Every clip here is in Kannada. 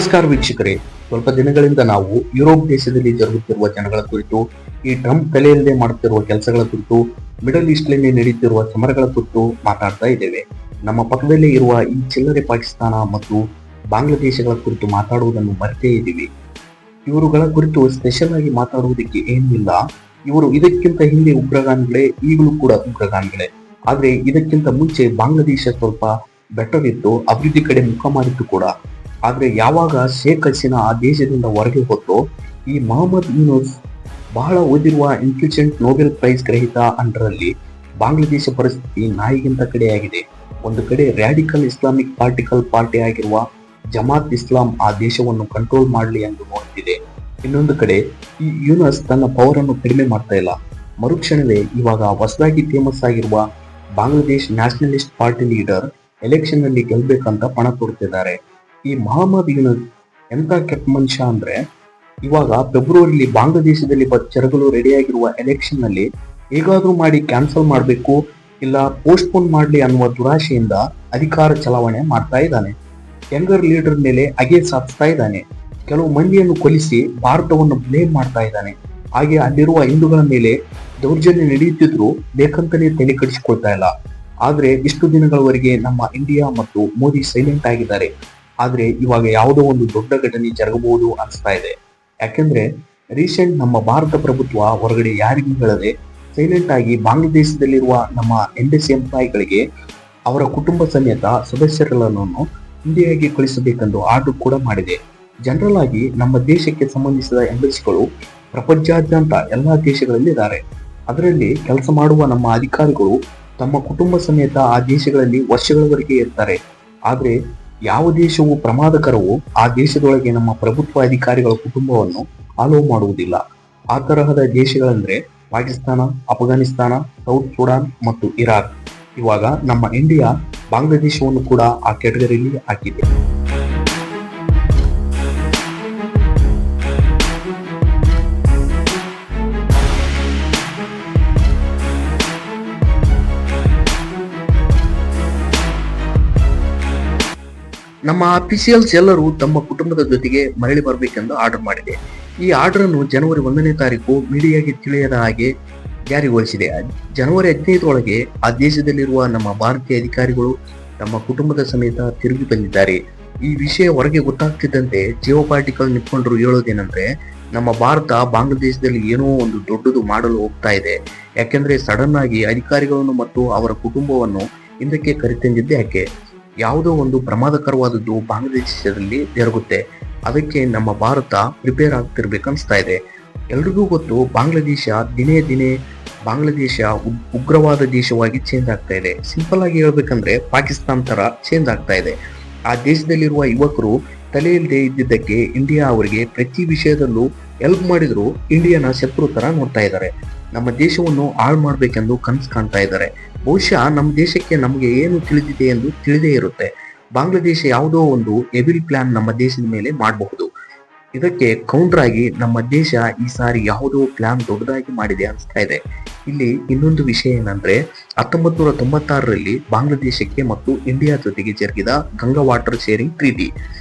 ನಮಸ್ಕಾರ ವೀಕ್ಷಕರೇ, ಸ್ವಲ್ಪ ದಿನಗಳಿಂದ ನಾವು ಯುರೋಪ್ ದೇಶದಲ್ಲಿ ಜರುಗುತ್ತಿರುವ ಜನಗಳ ಕುರಿತು, ಈ ಟ್ರಂಪ್ ತಲೆಯಲ್ಲದೆ ಮಾಡುತ್ತಿರುವ ಕೆಲಸಗಳ ಕುರಿತು, ಮಿಡಲ್ ಈಸ್ಟ್ನಲ್ಲಿ ನಡೆಯುತ್ತಿರುವ ಸಮರಗಳ ಕುರಿತು ಮಾತಾಡ್ತಾ ಇದ್ದೇವೆ. ನಮ್ಮ ಪಕ್ಕದಲ್ಲೇ ಇರುವ ಈ ಚಿಲ್ಲರೆ ಪಾಕಿಸ್ತಾನ ಮತ್ತು ಬಾಂಗ್ಲಾದೇಶಗಳ ಕುರಿತು ಮಾತಾಡುವುದನ್ನು ಮರೆತೇ ಇದ್ದೀವಿ. ಇವರುಗಳ ಕುರಿತು ಸ್ಪೆಷಲ್ ಆಗಿ ಮಾತಾಡುವುದಕ್ಕೆ ಏನೂ ಇಲ್ಲ. ಇವರು ಇದಕ್ಕಿಂತ ಹಿಂದೆ ಉಗ್ರಗಾಮಿಗಳೇ, ಈಗಲೂ ಕೂಡ ಉಗ್ರಗಾಮಿಗಳೇ. ಆದ್ರೆ ಇದಕ್ಕಿಂತ ಮುಂಚೆ ಬಾಂಗ್ಲಾದೇಶ ಸ್ವಲ್ಪ ಬೆಟರ್ ಇತ್ತು, ಅಭಿವೃದ್ಧಿ ಕಡೆ ಮುಖ ಮಾಡಿತ್ತು ಕೂಡ. ಆದ್ರೆ ಯಾವಾಗ ಶೇಖ್ ಹಸೀನಾ ಆ ದೇಶದಿಂದ ಹೊರಗೆ ಹೋತೋ, ಈ ಮೊಹಮ್ಮದ್ ಯೂನುಸ್ ಬಹಳ ಓದಿರುವ ಇನ್ಫ್ಲೂಯೆಂಟ್ ನೊಬೆಲ್ ಪ್ರೈಸ್ ಗ್ರಹೀತ ಅಂಡರಲ್ಲಿ ಬಾಂಗ್ಲಾದೇಶ ಪರಿಸ್ಥಿತಿ ನಾಯಿಗಿಂತ ಕಡೆಯಾಗಿದೆ. ಒಂದು ಕಡೆ ರ್ಯಾಡಿಕಲ್ ಇಸ್ಲಾಮಿಕ್ ಪಾರ್ಟಿ ಆಗಿರುವ ಜಮಾತ್ ಇಸ್ಲಾಂ ಆ ದೇಶವನ್ನು ಕಂಟ್ರೋಲ್ ಮಾಡಲಿ ಎಂದು ನೋಡುತ್ತಿದೆ. ಇನ್ನೊಂದು ಕಡೆ ಈ ಯೂನಸ್ ತನ್ನ ಪವರ್ ಅನ್ನು ಕಡಿಮೆ ಮಾಡ್ತಾ ಇಲ್ಲ. ಮರುಕ್ಷಣವೇ ಇವಾಗ ಹೊಸದಾಗಿ ಫೇಮಸ್ ಆಗಿರುವ Bangladesh nationalist party leader election ನಲ್ಲಿ ಗೆಲ್ಬೇಕಂತ ಪಣ ತೊಡುತ್ತಿದ್ದಾರೆ. ಈ ಮೊಹಮ್ಮದ್ ಯೂನುಸ್ ಎಂತ ಕೆಟ್ಟ ಮನುಷ್ಯ ಅಂದ್ರೆ, ಇವಾಗ ಫೆಬ್ರವರಿಲಿ ಬಾಂಗ್ಲಾದೇಶದಲ್ಲಿ ಜರುಗಲು ರೆಡಿಯಾಗಿರುವ ಎಲೆಕ್ಷನ್ ನಲ್ಲಿ ಹೇಗಾದ್ರೂ ಮಾಡಿ ಕ್ಯಾನ್ಸಲ್ ಮಾಡಬೇಕು, ಇಲ್ಲ ಪೋಸ್ಟ್ಪೋನ್ ಮಾಡಲಿ ಅನ್ನುವ ದುರಾಶೆಯಿಂದ ಅಧಿಕಾರ ಚಲಾವಣೆ ಮಾಡ್ತಾ ಇದ್ದಾನೆ. ಯಂಗರ್ ಲೀಡರ್ ಮೇಲೆ ಅಗೆ ಸಾಧಿಸ್ತಾ ಇದ್ದಾನೆ. ಕೆಲವು ಮಂದಿಯನ್ನು ಕೊಲಿಸಿ ಭಾರತವನ್ನು ಬ್ಲೇಮ್ ಮಾಡ್ತಾ ಇದ್ದಾನೆ. ಹಾಗೆ ಅಲ್ಲಿರುವ ಹಿಂದೂಗಳ ಮೇಲೆ ದೌರ್ಜನ್ಯ ನಡೆಯುತ್ತಿದ್ರು ಬೇಕಂತಲೇ ತಲೆ ಕಡಿಸಿಕೊಳ್ತಾ ಇಲ್ಲ. ಆದ್ರೆ ಇಷ್ಟು ದಿನಗಳವರೆಗೆ ನಮ್ಮ ಇಂಡಿಯಾ ಮತ್ತು ಮೋದಿ ಸೈಲೆಂಟ್ ಆಗಿದ್ದಾರೆ. ಆದ್ರೆ ಇವಾಗ ಯಾವುದೋ ಒಂದು ದೊಡ್ಡ ಘಟನೆ ಜರಗಬಹುದು ಅನಿಸ್ತಾ ಇದೆ. ಯಾಕೆಂದ್ರೆ ರೀಸೆಂಟ್ ನಮ್ಮ ಭಾರತ ಪ್ರಭುತ್ವ ಹೊರಗಡೆ ಯಾರಿಗೂ ಹೇಳದೆ ಸೈಲೆಂಟ್ ಆಗಿ ಬಾಂಗ್ಲಾದೇಶದಲ್ಲಿರುವ ನಮ್ಮ ಎಂಬಸಿ ಎಂಪ್ಲಾಯಿಗಳಿಗೆ ಅವರ ಕುಟುಂಬ ಸಮೇತ ಸದಸ್ಯರನ್ನು ಇಂಡಿಯಾಗೆ ಕಳಿಸಬೇಕೆಂದು ಆರ್ಡರ್ ಕೂಡ ಮಾಡಿದೆ. ಜನರಲ್ ಆಗಿ ನಮ್ಮ ದೇಶಕ್ಕೆ ಸಂಬಂಧಿಸಿದ ಎಂಬಸಿಗಳು ಪ್ರಪಂಚಾದ್ಯಂತ ಎಲ್ಲಾ ದೇಶಗಳಲ್ಲಿ ಇದ್ದಾರೆ. ಅದರಲ್ಲಿ ಕೆಲಸ ಮಾಡುವ ನಮ್ಮ ಅಧಿಕಾರಿಗಳು ತಮ್ಮ ಕುಟುಂಬ ಸಮೇತ ಆ ದೇಶಗಳಲ್ಲಿ ವರ್ಷಗಳವರೆಗೆ ಇರ್ತಾರೆ. ಆದ್ರೆ ಯಾವ ದೇಶವು ಪ್ರಮಾದಕರವೋ ಆ ದೇಶದೊಳಗೆ ನಮ್ಮ ಪ್ರಭುತ್ವ ಅಧಿಕಾರಿಗಳ ಕುಟುಂಬವನ್ನು ಅಲೋ ಮಾಡುವುದಿಲ್ಲ. ಆ ತರಹದ ದೇಶಗಳಂದ್ರೆ ಪಾಕಿಸ್ತಾನ, ಅಫ್ಘಾನಿಸ್ತಾನ, ಸೌತ್ ಸುಡಾನ್ ಮತ್ತು ಇರಾಕ್. ಇವಾಗ ನಮ್ಮ ಇಂಡಿಯಾ ಬಾಂಗ್ಲಾದೇಶವನ್ನು ಕೂಡ ಆ ಕ್ಯಾಟಗರಿಯಲ್ಲಿ ಹಾಕಿದೆ. ನಮ್ಮ ಅಫಿಷಿಯಲ್ಸ್ ಎಲ್ಲರೂ ತಮ್ಮ ಕುಟುಂಬದ ಜೊತೆಗೆ ಮರಳಿ ಬರಬೇಕೆಂದು ಆರ್ಡರ್ ಮಾಡಿದೆ. ಈ ಆರ್ಡರ್ ಅನ್ನು ಜನವರಿ 1ನೇ ತಾರೀಕು ಮೀಡಿಯಾಗೆ ತಿಳಿಯದ ಹಾಗೆ ಜಾರಿಗೊಳಿಸಿದೆ. ಜನವರಿ 15ರೊಳಗೆ ಆ ದೇಶದಲ್ಲಿರುವ ನಮ್ಮ ಭಾರತೀಯ ಅಧಿಕಾರಿಗಳು ತಮ್ಮ ಕುಟುಂಬದ ಸಮೇತ ತಿರುಗಿ ಬಂದಿದ್ದಾರೆ. ಈ ವಿಷಯ ಹೊರಗೆ ಗೊತ್ತಾಗ್ತಿದ್ದಂತೆ ಜಿಯೋಪಾಲಿಟಿಕಲ್ ನಿಪ್ಕೊಂಡ್ರು ಹೇಳೋದೇನೆಂದ್ರೆ, ನಮ್ಮ ಭಾರತ ಬಾಂಗ್ಲಾದೇಶದಲ್ಲಿ ಏನೋ ಒಂದು ದೊಡ್ಡದು ಮಾಡಲು ಹೋಗ್ತಾ ಇದೆ. ಯಾಕೆಂದ್ರೆ ಸಡನ್ ಆಗಿ ಅಧಿಕಾರಿಗಳನ್ನು ಮತ್ತು ಅವರ ಕುಟುಂಬವನ್ನು ಹಿಂದಕ್ಕೆ ಕರೆತಂದಿದ್ದೆ ಯಾಕೆ? ಯಾವುದೋ ಒಂದು ಪ್ರಮಾದಕರವಾದದ್ದು ಬಾಂಗ್ಲಾದೇಶದಲ್ಲಿ ಜರುಗುತ್ತೆ. ಅದಕ್ಕೆ ನಮ್ಮ ಭಾರತ ಪ್ರಿಪೇರ್ ಆಗ್ತಿರ್ಬೇಕನ್ಸ್ತಾ ಇದೆ. ಎಲ್ರಿಗೂ ಗೊತ್ತು, ಬಾಂಗ್ಲಾದೇಶ ದಿನೇ ದಿನೇ ಬಾಂಗ್ಲಾದೇಶ ಉಗ್ರವಾದ ದೇಶವಾಗಿ ಚೇಂಜ್ ಆಗ್ತಾ ಇದೆ. ಸಿಂಪಲ್ ಆಗಿ ಹೇಳ್ಬೇಕಂದ್ರೆ ಪಾಕಿಸ್ತಾನ್ ತರ ಚೇಂಜ್ ಆಗ್ತಾ ಇದೆ. ಆ ದೇಶದಲ್ಲಿರುವ ಯುವಕರು ತಲೆ ಇಲ್ಲದೆ ಇದ್ದಿದ್ದಕ್ಕೆ ಇಂಡಿಯಾ ಅವರಿಗೆ ಪ್ರತಿ ವಿಷಯದಲ್ಲೂ ಹೆಲ್ಪ್ ಮಾಡಿದ್ರು ಇಂಡಿಯಾನ ಶತ್ರು ತರ ನೋಡ್ತಾ ಇದ್ದಾರೆ. ನಮ್ಮ ದೇಶವನ್ನು ಹಾಳು ಮಾಡ್ಬೇಕೆಂದು ಕನಸು ಕಾಣ್ತಾ ಇದ್ದಾರೆ. ಬಹುಶಃ ನಮ್ಮ ದೇಶಕ್ಕೆ ನಮಗೆ ಏನು ತಿಳಿದಿದೆ ಎಂದು ತಿಳಿದೇ ಇರುತ್ತೆ. ಬಾಂಗ್ಲಾದೇಶ ಯಾವುದೋ ಒಂದು ಎವಿಲ್ ಪ್ಲಾನ್ ನಮ್ಮ ದೇಶದ ಮೇಲೆ ಮಾಡಬಹುದು. ಇದಕ್ಕೆ ಕೌಂಟರ್ ಆಗಿ ನಮ್ಮ ದೇಶ ಈ ಸಾರಿ ಯಾವುದೋ ಪ್ಲಾನ್ ದೊಡ್ಡದಾಗಿ ಮಾಡಿದೆ ಅನಿಸ್ತಾ ಇದೆ. ಇಲ್ಲಿ ಇನ್ನೊಂದು ವಿಷಯ ಏನಂದ್ರೆ, 1996ರಲ್ಲಿ ಬಾಂಗ್ಲಾದೇಶಕ್ಕೆ ಮತ್ತು ಇಂಡಿಯಾ ಜೊತೆಗೆ ಜರುಗಿದ ಗಂಗಾ ವಾಟರ್ ಶೇರಿಂಗ್ ಟ್ರೀಟಿ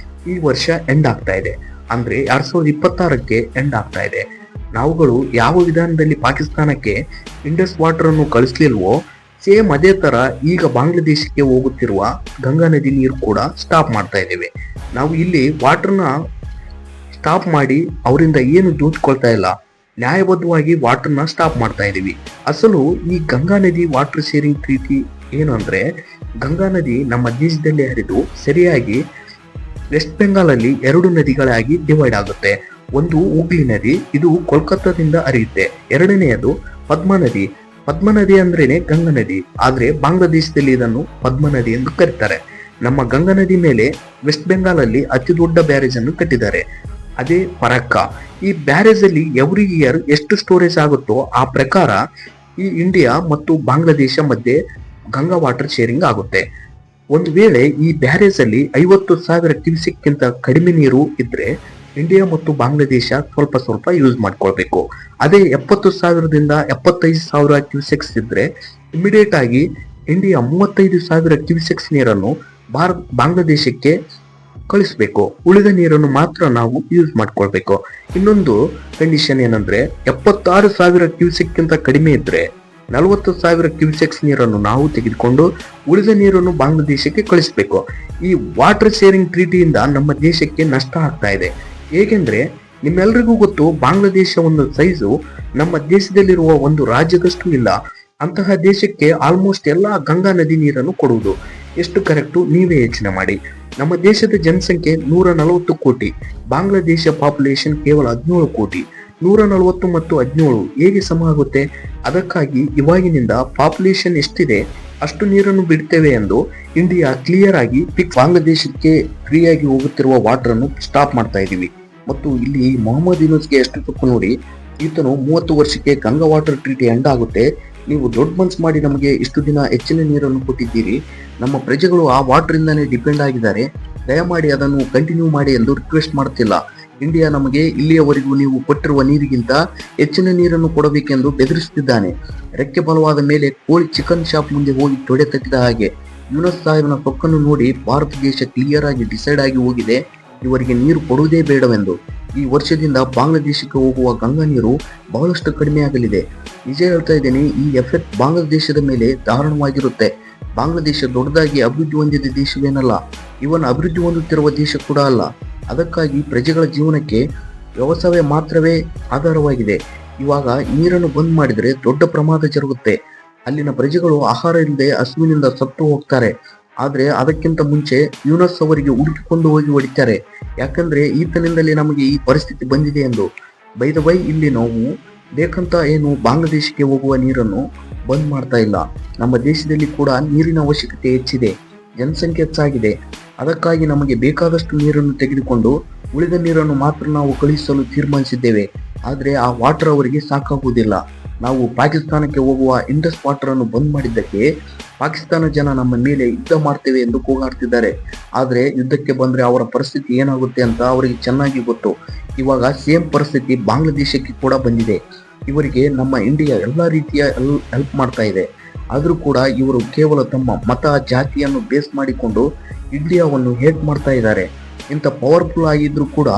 ಈ ವರ್ಷ ಎಂಡ್ ಆಗ್ತಾ ಇದೆ. ಅಂದ್ರೆ 2026ಕ್ಕೆ ಎಂಡ್ ಆಗ್ತಾ ಇದೆ. ನಾವುಗಳು ಯಾವ ವಿಧಾನದಲ್ಲಿ ಪಾಕಿಸ್ತಾನಕ್ಕೆ ಇಂಡಸ್ ವಾಟರ್ ಅನ್ನು ಕಳಿಸ್ಲಿಲ್ವೋ, ಸೇಮ್ ಅದೇ ತರ ಈಗ ಬಾಂಗ್ಲಾದೇಶಕ್ಕೆ ಹೋಗುತ್ತಿರುವ ಗಂಗಾ ನದಿ ನೀರು ಕೂಡ ಸ್ಟಾಪ್ ಮಾಡ್ತಾ ಇದ್ದೇವೆ. ನಾವು ಇಲ್ಲಿ ವಾಟರ್ನ ಸ್ಟಾಪ್ ಮಾಡಿ ಅವರಿಂದ ಏನು ದೂಚ್ಕೊಳ್ತಾ ಇಲ್ಲ, ನ್ಯಾಯಬದ್ಧವಾಗಿ ವಾಟರ್ನ ಸ್ಟಾಪ್ ಮಾಡ್ತಾ ಇದೀವಿ. ಅಸಲು ಈ ಗಂಗಾ ನದಿ ವಾಟರ್ ಶೇರಿಂಗ್ ಟ್ರೀಟಿ ಏನು ಅಂದ್ರೆ, ಗಂಗಾ ನದಿ ನಮ್ಮ ದೇಶದಲ್ಲಿ ಹರಿದು ಸರಿಯಾಗಿ ವೆಸ್ಟ್ ಬೆಂಗಾಲ್ ಅಲ್ಲಿ 2 ನದಿಗಳಾಗಿ ಡಿವೈಡ್ ಆಗುತ್ತೆ. ಒಂದು ಹುಗ್ಲಿ ನದಿ, ಇದು ಕೋಲ್ಕತ್ತಾದಿಂದ ಹರಿಯುತ್ತೆ. ಎರಡನೆಯದು ಪದ್ಮಾ ನದಿ. ಪದ್ಮಾ ನದಿ ಅಂದ್ರೇನೆ ಗಂಗಾ ನದಿ, ಆದ್ರೆ ಬಾಂಗ್ಲಾದೇಶದಲ್ಲಿ ಇದನ್ನು ಪದ್ಮಾ ನದಿ ಎಂದು ಕರೀತಾರೆ. ನಮ್ಮ ಗಂಗಾ ನದಿ ಮೇಲೆ ವೆಸ್ಟ್ ಬೆಂಗಾಲ್ ಅಲ್ಲಿ ಅತಿ ದೊಡ್ಡ ಬ್ಯಾರೇಜ್ ಅನ್ನು ಕಟ್ಟಿದ್ದಾರೆ, ಅದೇ ಫರಕ್ಕಾ. ಈ ಬ್ಯಾರೇಜ್ ಅಲ್ಲಿ ಎವ್ರಿ ಇಯರ್ ಎಷ್ಟು ಸ್ಟೋರೇಜ್ ಆಗುತ್ತೋ ಆ ಪ್ರಕಾರ ಈ ಇಂಡಿಯಾ ಮತ್ತು ಬಾಂಗ್ಲಾದೇಶ ಮಧ್ಯೆ ಗಂಗಾ ವಾಟರ್ ಶೇರಿಂಗ್ ಆಗುತ್ತೆ. ಒಂದು ವೇಳೆ ಈ ಬ್ಯಾರೇಜ್ ಅಲ್ಲಿ 50,000 ಕ್ಯೂಸೆಕ್ಕಿಂತ ಕಡಿಮೆ ನೀರು ಇದ್ರೆ ಇಂಡಿಯಾ ಮತ್ತು ಬಾಂಗ್ಲಾದೇಶ ಸ್ವಲ್ಪ ಯೂಸ್ ಮಾಡ್ಕೊಳ್ಬೇಕು. ಅದೇ 70,000ದಿಂದ 75,000 ಕ್ಯೂಸೆಕ್ಸ್ ಇದ್ರೆ ಇಮಿಡಿಯೇಟ್ ಆಗಿ ಇಂಡಿಯಾ 35,000 ಕ್ಯೂಸೆಕ್ಸ್ ನೀರನ್ನು ಬಾಂಗ್ಲಾದೇಶಕ್ಕೆ ಕಳಿಸ್ಬೇಕು. ಉಳಿದ ನೀರನ್ನು ಮಾತ್ರ ನಾವು ಯೂಸ್ ಮಾಡ್ಕೊಳ್ಬೇಕು. ಇನ್ನೊಂದು ಕಂಡೀಷನ್ ಏನಂದ್ರೆ 76,000 ಕ್ಯೂಸೆಕ್ಕಿಂತ ಕಡಿಮೆ ಇದ್ರೆ 40,000 ಕ್ಯೂಸೆಕ್ಸ್ ನೀರನ್ನು ನಾವು ತೆಗೆದುಕೊಂಡು ಉಳಿದ ನೀರನ್ನು ಬಾಂಗ್ಲಾದೇಶಕ್ಕೆ ಕಳಿಸ್ಬೇಕು. ಈ ವಾಟರ್ ಶೇರಿಂಗ್ ಟ್ರೀಟಿಯಿಂದ ನಮ್ಮ ದೇಶಕ್ಕೆ ನಷ್ಟ ಆಗ್ತಾ ಇದೆ. ಹೇಗೆಂದ್ರೆ ನಿಮ್ಮೆಲ್ಲರಿಗೂ ಗೊತ್ತು, ಬಾಂಗ್ಲಾದೇಶ ಒಂದು ಸೈಜು ನಮ್ಮ ದೇಶದಲ್ಲಿರುವ ಒಂದು ರಾಜ್ಯದಷ್ಟು ಇಲ್ಲ. ಅಂತಹ ದೇಶಕ್ಕೆ ಆಲ್ಮೋಸ್ಟ್ ಎಲ್ಲ ಗಂಗಾ ನದಿ ನೀರನ್ನು ಕೊಡುವುದು ಎಷ್ಟು ಕರೆಕ್ಟು ನೀವೇ ಯೋಚನೆ ಮಾಡಿ. ನಮ್ಮ ದೇಶದ ಜನಸಂಖ್ಯೆ 140 ಕೋಟಿ, ಬಾಂಗ್ಲಾದೇಶ ಪಾಪ್ಯುಲೇಷನ್ ಕೇವಲ 17 ಕೋಟಿ. 140 ಮತ್ತು 17 ಹೇಗೆ ಸಮ ಆಗುತ್ತೆ? ಅದಕ್ಕಾಗಿ ಇವಾಗಿನಿಂದ ಪಾಪ್ಯುಲೇಷನ್ ಎಷ್ಟಿದೆ ಅಷ್ಟು ನೀರನ್ನು ಬಿಡ್ತೇವೆ ಎಂದು ಇಂಡಿಯಾ ಕ್ಲಿಯರ್ ಆಗಿ ಬಾಂಗ್ಲಾದೇಶಕ್ಕೆ ಫ್ರೀಯಾಗಿ ಹೋಗುತ್ತಿರುವ ವಾಟರ್ ಅನ್ನು ಸ್ಟಾಪ್ ಮಾಡ್ತಾ ಇದೀವಿ. ಮತ್ತು ಇಲ್ಲಿ ಮೊಹಮ್ಮದ್ ಯೂನುಸ್ಗೆ ಎಷ್ಟು ತಪ್ಪು ನೋಡಿ. ಈತನು 30 ವರ್ಷಕ್ಕೆ ಗಂಗಾ ವಾಟರ್ ಟ್ರೀಟಿ ಎಂಡ್ ಆಗುತ್ತೆ, ನೀವು ದೊಡ್ಡ ಮನ್ಸು ಮಾಡಿ ನಮಗೆ ಇಷ್ಟು ದಿನ ಹೆಚ್ಚಿನ ನೀರನ್ನು ಕೊಟ್ಟಿದ್ದೀರಿ, ನಮ್ಮ ಪ್ರಜೆಗಳು ಆ ವಾಟರ್ ಇಂದಾನೇ ಡಿಪೆಂಡ್ ಆಗಿದ್ದಾರೆ, ದಯಮಾಡಿ ಅದನ್ನು ಕಂಟಿನ್ಯೂ ಮಾಡಿ ಎಂದು ರಿಕ್ವೆಸ್ಟ್ ಮಾಡ್ತಿಲ್ಲ. ಇಂಡಿಯಾ ನಮಗೆ ಇಲ್ಲಿಯವರೆಗೂ ನೀವು ಕೊಟ್ಟಿರುವ ನೀರಿಗಿಂತ ಹೆಚ್ಚಿನ ನೀರನ್ನು ಕೊಡಬೇಕೆಂದು ಬೆದರಿಸುತ್ತಿದ್ದಾನೆ. ರೆಕ್ಕೆ ಬಲವಾದ ಮೇಲೆ ಕೋಳಿ ಚಿಕನ್ ಶಾಪ್ ಮುಂದೆ ಹೋಗಿ ತೊಡೆ ತಟ್ಟಿದ ಹಾಗೆ ಯೂನಸ್ ಸಾಹೇಬನ ಸೊಕ್ಕನ್ನು ನೋಡಿ ಭಾರತ ದೇಶ ಕ್ಲಿಯರ್ ಆಗಿ ಡಿಸೈಡ್ ಆಗಿ ಹೋಗಿದೆ, ಇವರಿಗೆ ನೀರು ಕೊಡುವುದೇ ಬೇಡವೆಂದು. ಈ ವರ್ಷದಿಂದ ಬಾಂಗ್ಲಾದೇಶಕ್ಕೆ ಹೋಗುವ ಗಂಗಾ ನೀರು ಬಹಳಷ್ಟು ಕಡಿಮೆ ಆಗಲಿದೆ. ನಿಜ ಹೇಳ್ತಾ ಇದ್ದೇನೆ, ಈ ಎಫೆಕ್ಟ್ ಬಾಂಗ್ಲಾದೇಶದ ಮೇಲೆ ದಾರುಣವಾಗಿರುತ್ತೆ. ಬಾಂಗ್ಲಾದೇಶ ದೊಡ್ಡದಾಗಿ ಅಭಿವೃದ್ಧಿ ಹೊಂದಿದ ದೇಶವೇನಲ್ಲ, ಇವನ್ ಅಭಿವೃದ್ಧಿ ಹೊಂದುತ್ತಿರುವ ದೇಶ ಕೂಡ ಅಲ್ಲ. ಅದಕ್ಕಾಗಿ ಪ್ರಜೆಗಳ ಜೀವನಕ್ಕೆ ವ್ಯವಸಾಯ ಮಾತ್ರವೇ ಆಧಾರವಾಗಿದೆ. ಇವಾಗ ನೀರನ್ನು ಬಂದ್ ಮಾಡಿದರೆ ದೊಡ್ಡ ಪ್ರಮಾದ ಜರುಗುತ್ತೆ. ಅಲ್ಲಿನ ಪ್ರಜೆಗಳು ಆಹಾರ ಇಲ್ಲದೆ ಹಸುವಿನಿಂದ ಸತ್ತು ಹೋಗ್ತಾರೆ. ಆದ್ರೆ ಅದಕ್ಕಿಂತ ಮುಂಚೆ ಯೂನಸ್ ಅವರಿಗೆ ಹುಡುಕಿಕೊಂಡು ಹೋಗಿ ಹೊಡಿತಾರೆ, ಯಾಕಂದ್ರೆ ಈತನಿಂದಲೇ ನಮಗೆ ಈ ಪರಿಸ್ಥಿತಿ ಬಂದಿದೆ ಎಂದು. ಬೈ ದ ವೈ, ಇಲ್ಲಿ ನಾವು ಬೇಕಂತ ಏನು ಬಾಂಗ್ಲಾದೇಶಕ್ಕೆ ಹೋಗುವ ನೀರನ್ನು ಬಂದ್ ಮಾಡ್ತಾ ಇಲ್ಲ. ನಮ್ಮ ದೇಶದಲ್ಲಿ ಕೂಡ ನೀರಿನ ಅವಶ್ಯಕತೆ ಹೆಚ್ಚಿದೆ, ಜನಸಂಖ್ಯೆ ಹೆಚ್ಚಾಗಿದೆ. ಅದಕ್ಕಾಗಿ ನಮಗೆ ಬೇಕಾದಷ್ಟು ನೀರನ್ನು ತೆಗೆದುಕೊಂಡು ಉಳಿದ ನೀರನ್ನು ಮಾತ್ರ ನಾವು ಕಳುಹಿಸಲು ತೀರ್ಮಾನಿಸಿದ್ದೇವೆ. ಆದ್ರೆ ಆ ವಾಟರ್ ಅವರಿಗೆ ಸಾಕಾಗುವುದಿಲ್ಲ. ನಾವು ಪಾಕಿಸ್ತಾನಕ್ಕೆ ಹೋಗುವ ಇಂಡಸ್ ವಾಟರ್ ಅನ್ನು ಬಂದ್ ಮಾಡಿದ್ದಕ್ಕೆ ಪಾಕಿಸ್ತಾನ ಜನ ನಮ್ಮ ಮೇಲೆ ಯುದ್ಧ ಮಾಡ್ತೇವೆ ಎಂದು ಕೂಗಾಡ್ತಿದ್ದಾರೆ. ಆದ್ರೆ ಯುದ್ಧಕ್ಕೆ ಬಂದ್ರೆ ಅವರ ಪರಿಸ್ಥಿತಿ ಏನಾಗುತ್ತೆ ಅಂತ ಅವರಿಗೆ ಚೆನ್ನಾಗಿ ಗೊತ್ತು. ಇವಾಗ ಸೇಮ್ ಪರಿಸ್ಥಿತಿ ಬಾಂಗ್ಲಾದೇಶಕ್ಕೆ ಕೂಡ ಬಂದಿದೆ. ಇವರಿಗೆ ನಮ್ಮ ಇಂಡಿಯಾ ಎಲ್ಲಾ ರೀತಿಯ ಹೆಲ್ಪ್ ಮಾಡ್ತಾ ಇದೆ. ಆದ್ರೂ ಕೂಡ ಇವರು ಕೇವಲ ತಮ್ಮ ಮತ ಜಾತಿಯನ್ನು ಬೇಸ್ ಮಾಡಿಕೊಂಡು ಇಂಡಿಯಾವನ್ನು ಹೇಟ್ ಮಾಡ್ತಾ ಇದ್ದಾರೆ. ಇಂಥ ಪವರ್ಫುಲ್ ಆಗಿದ್ರು ಕೂಡ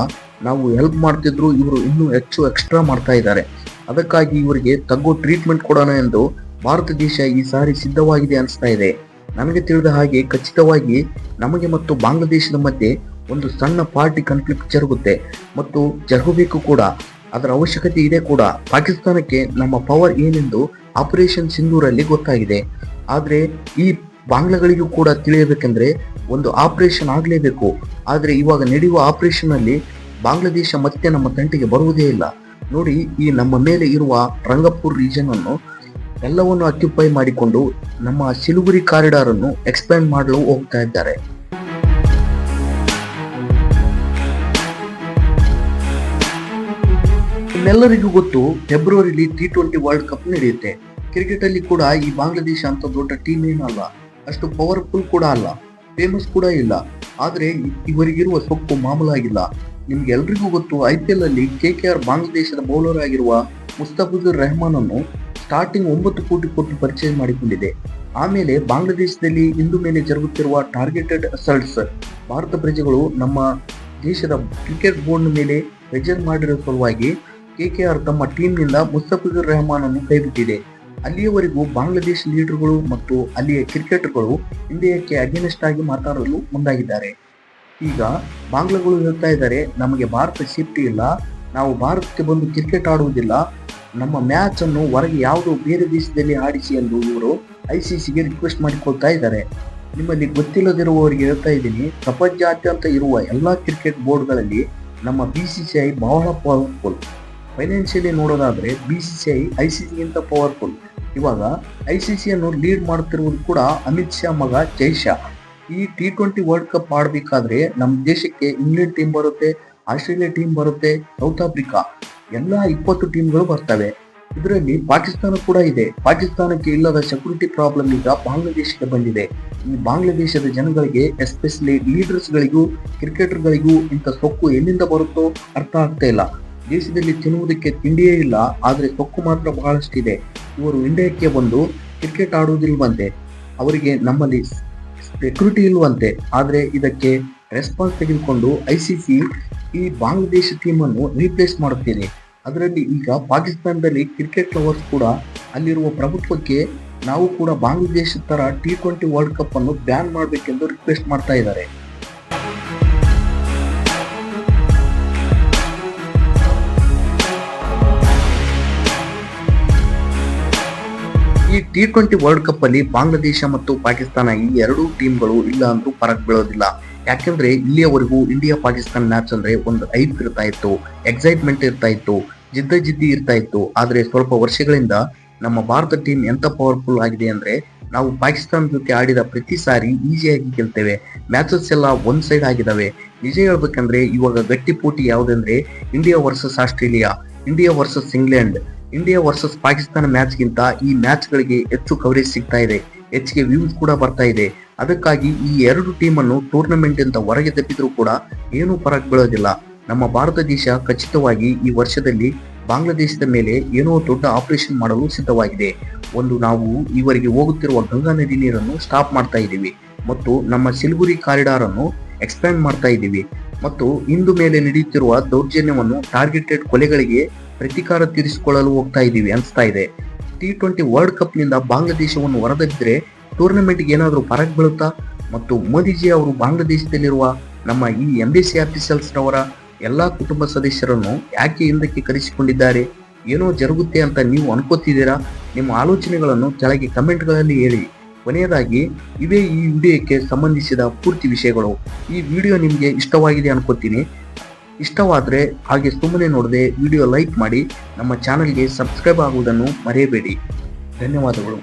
ನಾವು ಹೆಲ್ಪ್ ಮಾಡ್ತಿದ್ರು, ಇವರು ಇನ್ನೂ ಹೆಚ್ಚು ಎಕ್ಸ್ಟ್ರಾ ಮಾಡ್ತಾ ಇದ್ದಾರೆ. ಅದಕ್ಕಾಗಿ ಇವರಿಗೆ ತಗ್ಗೋ ಟ್ರೀಟ್ಮೆಂಟ್ ಕೊಡೋಣ ಎಂದು ಭಾರತ ದೇಶ ಈ ಸಾರಿ ಸಿದ್ಧವಾಗಿದೆ ಅನಿಸ್ತಾ ಇದೆ. ನನಗೆ ತಿಳಿದ ಹಾಗೆ ಖಚಿತವಾಗಿ ನಮಗೆ ಮತ್ತು ಬಾಂಗ್ಲಾದೇಶದ ಮಧ್ಯೆ ಒಂದು ಸಣ್ಣ ಪಾರ್ಟಿ ಕಾನ್ಫ್ಲಿಕ್ಟ್ ಜರುಗುತ್ತೆ ಮತ್ತು ಜರುಗಬೇಕು ಕೂಡ. ಅದರ ಅವಶ್ಯಕತೆ ಇದೆ ಕೂಡ. ಪಾಕಿಸ್ತಾನಕ್ಕೆ ನಮ್ಮ ಪವರ್ ಏನೆಂದು ಆಪರೇಷನ್ ಸಿಂಧೂರಲ್ಲಿ ಗೊತ್ತಾಗಿದೆ. ಆದ್ರೆ ಈ ಬಾಂಗ್ಲಾಗಳಿಗೂ ಕೂಡ ತಿಳಿಯಬೇಕೆಂದ್ರೆ ಒಂದು ಆಪರೇಷನ್ ಆಗ್ಲೇಬೇಕು. ಆದ್ರೆ ಇವಾಗ ನಡೆಯುವ ಆಪರೇಷನ್ ಅಲ್ಲಿ ಬಾಂಗ್ಲಾದೇಶ ಮತ್ತೆ ನಮ್ಮ ತಂಟೆಗೆ ಬರುವುದೇ ಇಲ್ಲ. ನೋಡಿ, ಈ ನಮ್ಮ ಮೇಲೆ ಇರುವ ರಂಗಪುರ್ ರೀಜನ್ ಅನ್ನು ಎಲ್ಲವನ್ನು ಅಕ್ಯುಪೈ ಮಾಡಿಕೊಂಡು ನಮ್ಮ ಸಿಲಿಗುರಿ ಕಾರಿಡಾರ್ ಅನ್ನು ಎಕ್ಸ್ಪ್ಯಾಂಡ್ ಮಾಡಲು ಹೋಗ್ತಾ ಇದ್ದಾರೆ. ನಿಮ್ಮೆಲ್ಲರಿಗೂ ಗೊತ್ತು, ಫೆಬ್ರವರಿಲಿ T20 ವರ್ಲ್ಡ್ ಕಪ್ ನಡೆಯುತ್ತೆ. ಕ್ರಿಕೆಟ್ ಅಲ್ಲಿ ಕೂಡ ಈ ಬಾಂಗ್ಲಾದೇಶ ಅಂತ ದೊಡ್ಡ ಟೀಮ್ ಏನಲ್ಲ, ಅಷ್ಟು ಪವರ್ಫುಲ್ ಕೂಡ ಅಲ್ಲ, ಫೇಮಸ್ ಕೂಡ ಇಲ್ಲ. ಆದ್ರೆ ಇವರಿಗಿರುವ ಸೊಕ್ಕು ಮಾಮೂಲಾಗಿಲ್ಲ. ನಿಮ್ಗೆ ಎಲ್ರಿಗೂ ಗೊತ್ತು, IPL ಅಲ್ಲಿ KKR ಬಾಂಗ್ಲಾದೇಶದ ಬೌಲರ್ ಆಗಿರುವ ಮುಸ್ತಫಿಜುರ್ ರೆಹಮಾನ್ ಅನ್ನು ಸ್ಟಾರ್ಟಿಂಗ್ 9 ಕೋಟಿ ಕೊಟ್ಟು ಪರ್ಚೇಸ್ ಮಾಡಿಕೊಂಡಿದೆ. ಆಮೇಲೆ ಬಾಂಗ್ಲಾದೇಶದಲ್ಲಿ ಇಂದು ಮೇಲೆ ಜರುಗುತ್ತಿರುವ ಟಾರ್ಗೆಟೆಡ್ ಅಸಲ್ಟ್ಸ್, ಭಾರತ ಪ್ರಜೆಗಳು ನಮ್ಮ ದೇಶದ ಕ್ರಿಕೆಟ್ ಬೋರ್ಡ್ ಮೇಲೆ ಪ್ರೆಜರ್ ಮಾಡಿರೋ ಸಲುವಾಗಿ KKR ತಮ್ಮ ಟೀಮ್ನಿಂದ ಮುಸ್ತಫಿಜುರ್ ರೆಹಮಾನ್ ಅನ್ನು ಕೈಬಿಟ್ಟಿದೆ. ಅಲ್ಲಿಯವರೆಗೂ ಬಾಂಗ್ಲಾದೇಶ ಲೀಡರ್ಗಳು ಮತ್ತು ಅಲ್ಲಿಯ ಕ್ರಿಕೆಟರ್ಗಳು ಇಂಡಿಯಾಕ್ಕೆ ಅಗೇನೆಸ್ಟ್ ಆಗಿ ಮಾತಾಡಲು ಮುಂದಾಗಿದ್ದಾರೆ. ಈಗ ಬಾಂಗ್ಲಾಗಳು ಹೇಳ್ತಾ ಇದ್ದಾರೆ, ನಮಗೆ ಭಾರತ ಸೇಫ್ಟಿ ಇಲ್ಲ, ನಾವು ಭಾರತಕ್ಕೆ ಬಂದು ಕ್ರಿಕೆಟ್ ಆಡುವುದಿಲ್ಲ, ನಮ್ಮ ಮ್ಯಾಚ್ ಅನ್ನು ಹೊರಗೆ ಯಾವುದೋ ಬೇರೆ ದೇಶದಲ್ಲಿ ಆಡಿಸಿ ಎಂದು ಇವರು ICCಗೆ ರಿಕ್ವೆಸ್ಟ್ ಮಾಡಿಕೊಳ್ತಾ ಇದ್ದಾರೆ. ನಿಮ್ಮಲ್ಲಿ ಗೊತ್ತಿಲ್ಲದಿರುವವರಿಗೆ ಹೇಳ್ತಾ ಇದ್ದೀನಿ, ಪ್ರಪಂಚಾದ್ಯಂತ ಇರುವ ಎಲ್ಲಾ ಕ್ರಿಕೆಟ್ ಬೋರ್ಡ್ಗಳಲ್ಲಿ ನಮ್ಮ BCCI ಬಹಳ ಪವರ್ಫುಲ್. ಫೈನಾನ್ಷಿಯಲಿ ನೋಡೋದಾದ್ರೆ BCCI ICCಗಿಂತ ಪವರ್ಫುಲ್. ಇವಾಗ ICC ಅನ್ನು ಲೀಡ್ ಮಾಡುತ್ತಿರುವುದು ಕೂಡ ಅಮಿತ್ ಶಾ ಮಗ ಜೈ ಶಾ. ಈ T20 ವರ್ಲ್ಡ್ ಕಪ್ ಆಡಬೇಕಾದ್ರೆ ನಮ್ಮ ದೇಶಕ್ಕೆ ಇಂಗ್ಲೆಂಡ್ ಟೀಮ್ ಬರುತ್ತೆ, ಆಸ್ಟ್ರೇಲಿಯಾ ಟೀಮ್ ಬರುತ್ತೆ, ಸೌತ್ ಆಫ್ರಿಕಾ, ಎಲ್ಲಾ 20 ಟೀಮ್ಗಳು ಬರ್ತವೆ. ಇದರಲ್ಲಿ ಪಾಕಿಸ್ತಾನ ಕೂಡ ಇದೆ. ಪಾಕಿಸ್ತಾನಕ್ಕೆ ಇಲ್ಲದ ಸೆಕ್ಯೂರಿಟಿ ಪ್ರಾಬ್ಲಮ್ ಈಗ ಬಾಂಗ್ಲಾದೇಶಕ್ಕೆ ಬಂದಿದೆ. ಈ ಬಾಂಗ್ಲಾದೇಶದ ಜನಗಳಿಗೆ, ಎಸ್ಪೆಷಲಿ ಲೀಡರ್ಸ್ ಗಳಿಗೂ ಕ್ರಿಕೆಟರ್ಗಳಿಗೂ ಇಂಥ ಸೊಕ್ಕು ಎಲ್ಲಿಂದ ಬರುತ್ತೋ ಅರ್ಥ ಆಗ್ತಾ ಇಲ್ಲ. ದೇಶದಲ್ಲಿ ತಿನ್ನುವುದಕ್ಕೆ ತಿಂಡಿಯೇ ಇಲ್ಲ, ಆದ್ರೆ ಸೊಕ್ಕು ಮಾತ್ರ ಬಹಳಷ್ಟಿದೆ. ಇವರು ಇಂಡಿಯಾಕ್ಕೆ ಬಂದು ಕ್ರಿಕೆಟ್ ಆಡುವುದಿಲ್ವಂತೆ, ಅವರಿಗೆ ನಮ್ಮಲ್ಲಿ ಸೆಕ್ಯೂರಿಟಿ ಇಲ್ವಂತೆ. ಆದ್ರೆ ಇದಕ್ಕೆ ರೆಸ್ಪಾನ್ಸ್ ತೆಗೆದುಕೊಂಡು ICC ಈ ಬಾಂಗ್ಲಾದೇಶ ಟೀಮ್ ಅನ್ನು ರೀಪ್ಲೇಸ್ ಮಾಡುತ್ತಿದೆ. ಅದರಲ್ಲಿ ಈಗ ಪಾಕಿಸ್ತಾನದಲ್ಲಿ ಕ್ರಿಕೆಟ್ ಲವರ್ಸ್ ಕೂಡ ಅಲ್ಲಿರುವ ಪ್ರಭುತ್ವಕ್ಕೆ ನಾವು ಕೂಡ ಬಾಂಗ್ಲಾದೇಶ ತರ T20 ವರ್ಲ್ಡ್ ಕಪ್ ಅನ್ನು ಬ್ಯಾನ್ ಮಾಡಬೇಕೆಂದು ರಿಕ್ವೆಸ್ಟ್ ಮಾಡ್ತಾ ಇದ್ದಾರೆ. ಈ T20 ವರ್ಲ್ಡ್ ಕಪ್ ಅಲ್ಲಿ ಬಾಂಗ್ಲಾದೇಶ ಮತ್ತು ಪಾಕಿಸ್ತಾನ ಈ ಎರಡೂ ಟೀಮ್ಗಳು ಇಲ್ಲ ಅಂದ್ರೂ ಫರಕ್ ಬೀಳೋದಿಲ್ಲ. ಯಾಕೆಂದ್ರೆ ಇಲ್ಲಿಯವರೆಗೂ ಇಂಡಿಯಾ ಪಾಕಿಸ್ತಾನ ಮ್ಯಾಚ್ ಅಂದ್ರೆ ಒಂದು ಐಪ್ ಇರ್ತಾ ಇತ್ತು, ಎಕ್ಸೈಟ್ಮೆಂಟ್ ಇರ್ತಾ ಇತ್ತು, ಜಿದ್ದಿ ಇರ್ತಾ ಇತ್ತು. ಆದ್ರೆ ಸ್ವಲ್ಪ ವರ್ಷಗಳಿಂದ ನಮ್ಮ ಭಾರತ ಟೀಮ್ ಎಂತ ಪವರ್ಫುಲ್ ಆಗಿದೆ ಅಂದ್ರೆ ನಾವು ಪಾಕಿಸ್ತಾನ ಜೊತೆ ಆಡಿದ ಪ್ರತಿ ಸಾರಿ ಈಸಿಯಾಗಿ ಗೆಲ್ತೇವೆ. ಮ್ಯಾಚಸ್ ಎಲ್ಲ ಒಂದ್ ಸೈಡ್ ಆಗಿದಾವೆ. ನಿಜ ಹೇಳ್ಬೇಕಂದ್ರೆ ಇವಾಗ ಗಟ್ಟಿ ಪೋಟಿ ಯಾವ್ದಂದ್ರೆ India versus Australia, India versus England, India versus Pakistan match ಗಿಂತ ಈ ಮ್ಯಾಚ್ ಗಳಿಗೆ ಹೆಚ್ಚು ಕವರೇಜ್ ಸಿಗ್ತಾ ಇದೆ, ಹೆಚ್ಚಿಗೆ ವ್ಯೂಸ್ ಕೂಡ ಬರ್ತಾ ಇದೆ. ಅದಕ್ಕಾಗಿ ಈ ಎರಡು ಟೀಮ್ ಅನ್ನು ಟೂರ್ನಮೆಂಟ್ ಅಂತ ಹೊರಗೆ ತಪ್ಪಿದ್ರು ಕೂಡ ಏನೂ ಫರಕ್ ಬೀಳೋದಿಲ್ಲ. ನಮ್ಮ ಭಾರತ ದೇಶ ಖಚಿತವಾಗಿ ಈ ವರ್ಷದಲ್ಲಿ ಬಾಂಗ್ಲಾದೇಶದ ಮೇಲೆ ಏನೋ ದೊಡ್ಡ ಆಪರೇಷನ್ ಮಾಡಲು ಸಿದ್ಧವಾಗಿದೆ. ನಾವು ಇವರಿಗೆ ಹೋಗುತ್ತಿರುವ ಗಂಗಾ ನದಿ ನೀರನ್ನು ಸ್ಟಾಪ್ ಮಾಡ್ತಾ ಇದ್ದೀವಿ ಮತ್ತು ನಮ್ಮ ಸಿಲಿಗುರಿ ಕಾರಿಡಾರ್ ಅನ್ನು ಎಕ್ಸ್ಪ್ಯಾಂಡ್ ಮಾಡ್ತಾ ಇದ್ದೀವಿ ಮತ್ತು ಇಂದು ಮೇಲೆ ನಡೆಯುತ್ತಿರುವ ದೌರ್ಜನ್ಯವನ್ನು ಟಾರ್ಗೆಟೆಡ್ ಕೊಲೆಗಳಿಗೆ ಪ್ರತೀಕಾರ ತೀರಿಸಿಕೊಳ್ಳಲು ಹೋಗ್ತಾ ಇದ್ದೀವಿ ಅನಿಸ್ತಾ ಇದೆ. T20 ವರ್ಲ್ಡ್ ಕಪ್ ನಿಂದ ಬಾಂಗ್ಲಾದೇಶವನ್ನು ಹೊರದಬ್ಬಿದ್ರೆ ಟೂರ್ನಮೆಂಟ್ಗೆ ಏನಾದರೂ ಫರಕ್ ಬೀಳುತ್ತಾ? ಮತ್ತು ಮೋದಿಜಿ ಅವರು ಬಾಂಗ್ಲಾದೇಶದಲ್ಲಿರುವ ನಮ್ಮ ಈ ಎಂಬಸಿ ಆಫೀಸರ್ಸ್ ರವರ ಎಲ್ಲಾ ಕುಟುಂಬ ಸದಸ್ಯರನ್ನು ಯಾಕೆ ಹಿಂದಕ್ಕೆ ಕರೆಸಿಕೊಂಡಿದ್ದಾರೆ? ಏನೋ ಜರುಗುತ್ತೆ ಅಂತ ನೀವು ಅನ್ಕೋತಿದ್ದೀರಾ? ನಿಮ್ಮ ಆಲೋಚನೆಗಳನ್ನು ಕೆಳಗೆ ಕಮೆಂಟ್ಗಳಲ್ಲಿ ಹೇಳಿ. ಕೊನೆಯದಾಗಿ ಇವೇ ಈ ವಿಡಿಯೋಕ್ಕೆ ಸಂಬಂಧಿಸಿದ ಪೂರ್ತಿ ವಿಷಯಗಳು. ಈ ವಿಡಿಯೋ ನಿಮಗೆ ಇಷ್ಟವಾಗಿದೆ ಅನ್ಕೋತೀನಿ. ಇಷ್ಟವಾದರೆ ಹಾಗೆ ಸುಮ್ಮನೆ ನೋಡದೆ ವಿಡಿಯೋ ಲೈಕ್ ಮಾಡಿ, ನಮ್ಮ ಚಾನಲ್ಗೆ ಸಬ್ಸ್ಕ್ರೈಬ್ ಆಗುವುದನ್ನು ಮರೆಯಬೇಡಿ. ಧನ್ಯವಾದಗಳು.